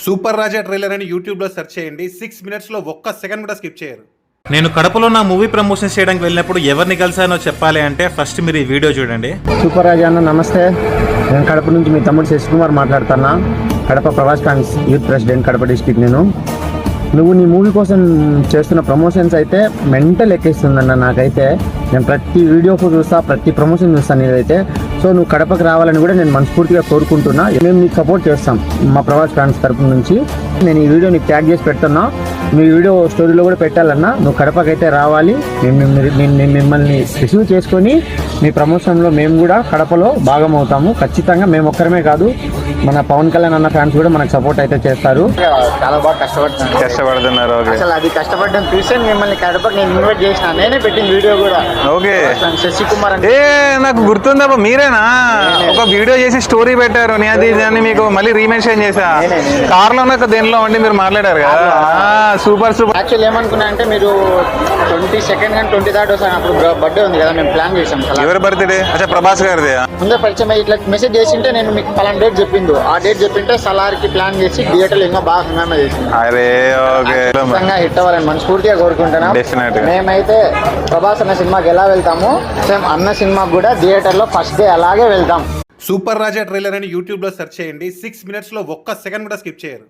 Super రాజా trailer అని యూట్యూబ్లో search చేయండి. 6 మినిట్స్లో ఒక్క సెకండ్ కూడా స్కిప్ చేయరు. నేను కడపలో నా మూవీ ప్రమోషన్స్ చేయడానికి వెళ్ళినప్పుడు ఎవరిని కలిసానో చెప్పాలి అంటే ఫస్ట్ మీరు ఈ వీడియో చూడండి. సూపర్ రాజా అన్న నమస్తే. నేను కడప నుంచి మీ తమ్ముడు శశికుమార్ మాట్లాడుతున్నా. Kadapa Pravas fans youth president Kadapa district. నువ్వు నీ మూవీ కోసం చేస్తున్న ప్రమోషన్స్ అయితే మెంటల్ ఎక్కిస్తుందన్న. నాకైతే నేను ప్రతి వీడియోకు చూస్తా, ప్రతి ప్రమోషన్ చూస్తాను నేనైతే. సో నువ్వు కడపకు రావాలని కూడా నేను మనస్ఫూర్తిగా కోరుకుంటున్నా. మేము నీకు సపోర్ట్ చేస్తాం మా ప్రవాస్ ఫ్యాన్స్ తరపు నుంచి. నేను ఈ వీడియో నీకు ట్యాగ్ చేసి పెడుతున్నా. మీ వీడియో స్టోరీలో కూడా పెట్టాలన్నా. నువ్వు కడపకి అయితే రావాలి. మేము మిమ్మల్ని రిసీవ్ చేసుకొని మీ ప్రమోషన్లో మేము కూడా కడపలో భాగం అవుతాము ఖచ్చితంగా. మేము ఒక్కరమే కాదు, మన పవన్ కళ్యాణ్ అన్న ఫ్యాన్స్ కూడా మనకు సపోర్ట్ అయితే చేస్తారు. చాలా బాగా కష్టపడుతున్నారు. అసలు అది కష్టపడడం చూసే మిమ్మల్ని కడపకి నేను ఇన్వైట్ చేసిన. నేనే పెట్టిన వీడియో కూడా. ఓకే, శశికుమార్ ఏ నాకు గుర్తుందా, మీరేనా ఒక వీడియో చేసి స్టోరీ పెట్టారు. నేను అది దాన్ని మీకు మళ్ళీ రీమెన్షన్ చేసా. కార్లో దేనిలో ఉండి మీరు మాట్లాడారు కదా. Super super. యాక్చువల్ ఏమనుకున్నా అంటే మీరు 22nd కానీ 23rd వస్తాను. అప్పుడు బర్త్డే ఉంది కదా, మేము ప్లాన్ చేసాం. ఎవరి బర్త్డే? అచ్చా, ప్రభాస్ గారిది. ముందే పరిచయం ఇట్లా మెసేజ్ చేసింటే నేను మీకు పలానా డేట్ చెప్పిండు. ఆ డేట్ చెప్పింటే సలార్కి ప్లాన్ చేసి థియేటర్లో ఇంకా బాగా హంగామా చేసింది. అరే ఓకే, హిట్ అవ్వాలని మనస్ఫూర్తిగా కోరుకుంటున్నాం. మేమైతే ప్రభాస్ అన్న సినిమాకి ఎలా వెళ్తాము, సేమ్ అన్న సినిమాకి కూడా థియేటర్లో ఫస్ట్ డే అలాగే వెళ్తాం. సూపర్ రాజా ట్రైలర్ అని యూట్యూబ్లో సెర్చ్ చేయండి. 6 మినిట్స్లో ఒక్క సెకండ్ కూడా స్కిప్ చేయరు.